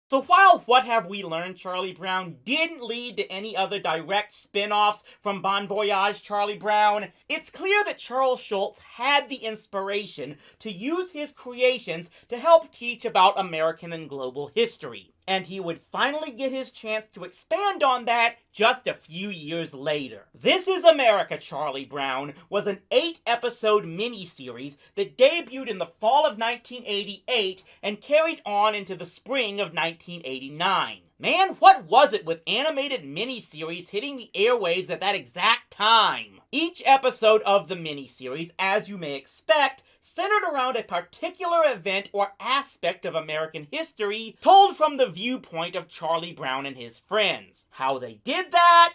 So while What Have We Learned, Charlie Brown didn't lead to any other direct spin-offs from Bon Voyage, Charlie Brown, it's clear that Charles Schulz had the inspiration to use his creations to help teach about American and global history. And he would finally get his chance to expand on that just a few years later. This Is America, Charlie Brown was an 8-episode miniseries that debuted in the fall of 1988 and carried on into the spring of 1989. Man, what was it with animated miniseries hitting the airwaves at that exact time? Each episode of the miniseries, as you may expect, centered around a particular event or aspect of American history told from the viewpoint of Charlie Brown and his friends. How they did that?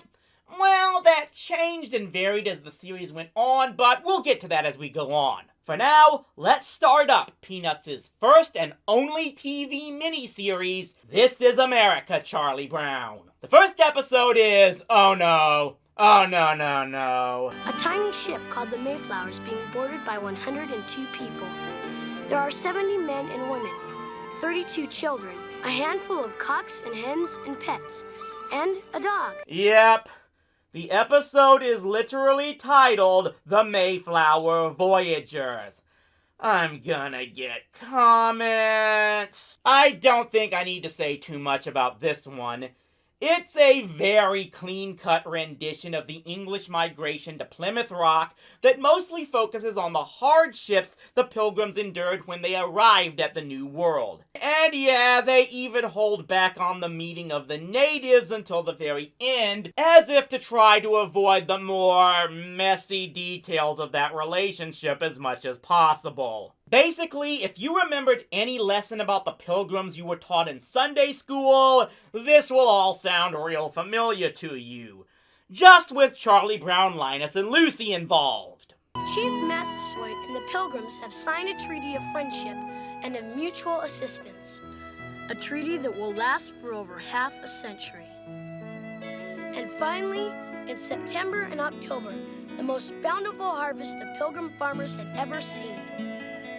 Well, that changed and varied as the series went on, but we'll get to that as we go on. For now, let's start up Peanuts' first and only TV miniseries, This Is America, Charlie Brown. The first episode is, oh no, a tiny ship called the Mayflower is being boarded by 102 people. There are 70 men and women, 32 children, a handful of cocks and hens and pets, and a dog. Yep. The episode is literally titled The Mayflower Voyagers. I'm gonna get comments. I don't think I need to say too much about this one. It's a very clean-cut rendition of the English migration to Plymouth Rock that mostly focuses on the hardships the Pilgrims endured when they arrived at the New World. And yeah, they even hold back on the meeting of the natives until the very end, as if to try to avoid the more messy details of that relationship as much as possible. Basically, if you remembered any lesson about the Pilgrims you were taught in Sunday school, this will all sound real familiar to you. Just with Charlie Brown, Linus, and Lucy involved. Chief Massasoit and the Pilgrims have signed a treaty of friendship and of mutual assistance. A treaty that will last for over half a century. And finally, in September and October, the most bountiful harvest the Pilgrim farmers had ever seen.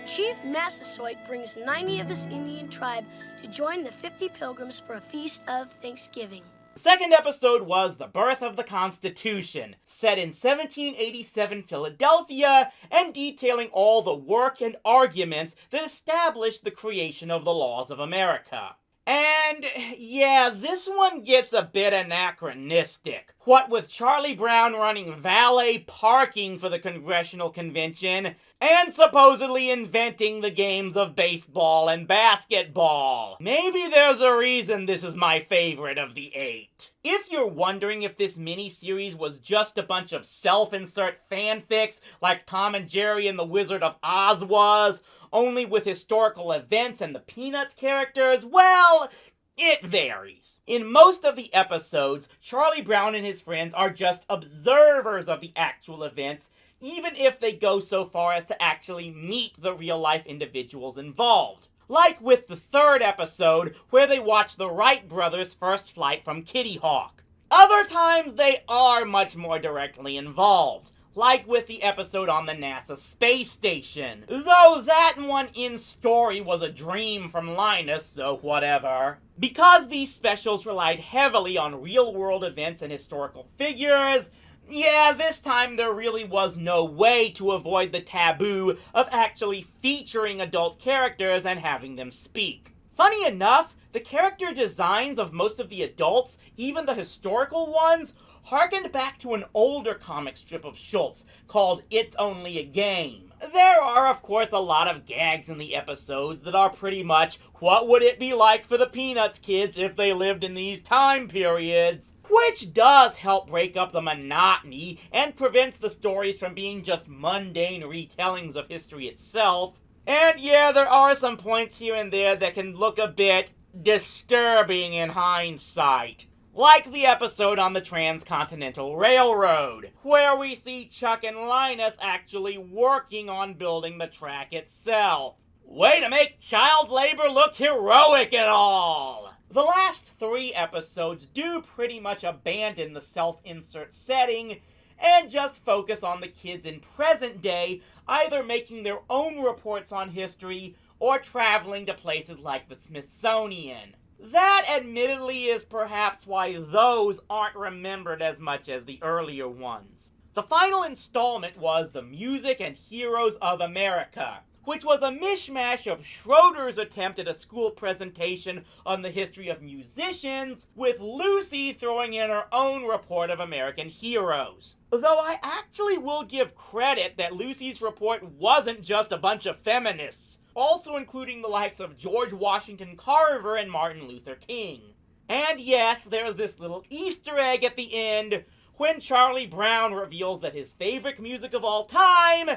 Chief Massasoit brings 90 of his Indian tribe to join the 50 Pilgrims for a feast of Thanksgiving. The second episode was The Birth of the Constitution, set in 1787 Philadelphia and detailing all the work and arguments that established the creation of the laws of America. And yeah, this one gets a bit anachronistic. What with Charlie Brown running valet parking for the Congressional Convention and supposedly inventing the games of baseball and basketball. Maybe there's a reason this is my favorite of the 8. If you're wondering if this miniseries was just a bunch of self-insert fanfics like Tom and Jerry and the Wizard of Oz was, only with historical events and the Peanuts characters, well, it varies. In most of the episodes, Charlie Brown and his friends are just observers of the actual events, even if they go so far as to actually meet the real-life individuals involved. Like with the third episode, where they watch the Wright brothers' first flight from Kitty Hawk. Other times, they are much more directly involved. Like with the episode on the NASA space station. Though that one in story was a dream from Linus, so whatever. Because these specials relied heavily on real-world events and historical figures, yeah, this time there really was no way to avoid the taboo of actually featuring adult characters and having them speak. Funny enough, the character designs of most of the adults, even the historical ones, harkened back to an older comic strip of Schulz called It's Only a Game. There are, of course, a lot of gags in the episodes that are pretty much what would it be like for the Peanuts kids if they lived in these time periods, which does help break up the monotony and prevents the stories from being just mundane retellings of history itself. And yeah, there are some points here and there that can look a bit disturbing in hindsight. Like the episode on the Transcontinental Railroad, where we see Chuck and Linus actually working on building the track itself. Way to make child labor look heroic and all! The last 3 episodes do pretty much abandon the self-insert setting and just focus on the kids in present day, either making their own reports on history or traveling to places like the Smithsonian. That admittedly is perhaps why those aren't remembered as much as the earlier ones. The final installment was The Music and Heroes of America, which was a mishmash of Schroeder's attempt at a school presentation on the history of musicians, with Lucy throwing in her own report of American heroes. Though I actually will give credit that Lucy's report wasn't just a bunch of feminists, also including the likes of George Washington Carver and Martin Luther King. And yes, there's this little Easter egg at the end when Charlie Brown reveals that his favorite music of all time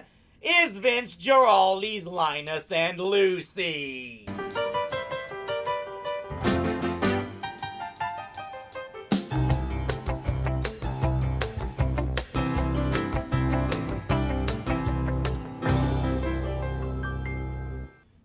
is Vince Guaraldi's Linus and Lucy.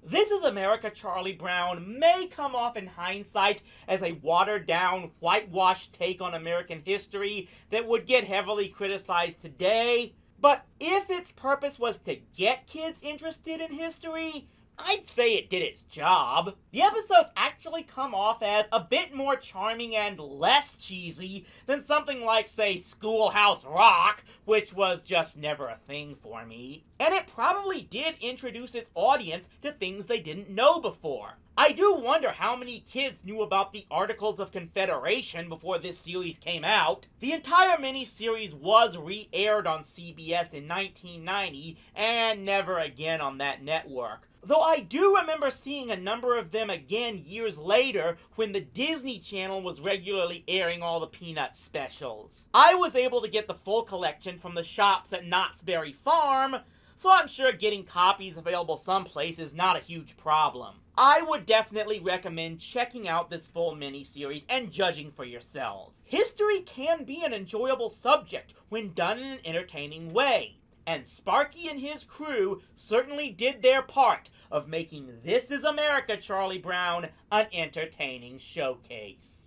This Is America, Charlie Brown may come off in hindsight as a watered-down, whitewashed take on American history that would get heavily criticized today, but if its purpose was to get kids interested in history, I'd say it did its job. The episodes actually come off as a bit more charming and less cheesy than something like, say, Schoolhouse Rock, which was just never a thing for me. And it probably did introduce its audience to things they didn't know before. I do wonder how many kids knew about the Articles of Confederation before this series came out. The entire miniseries was re-aired on CBS in 1990, and never again on that network. Though I do remember seeing a number of them again years later when the Disney Channel was regularly airing all the Peanuts specials. I was able to get the full collection from the shops at Knott's Berry Farm, so I'm sure getting copies available someplace is not a huge problem. I would definitely recommend checking out this full miniseries and judging for yourselves. History can be an enjoyable subject when done in an entertaining way, and Sparky and his crew certainly did their part of making This Is America, Charlie Brown an entertaining showcase.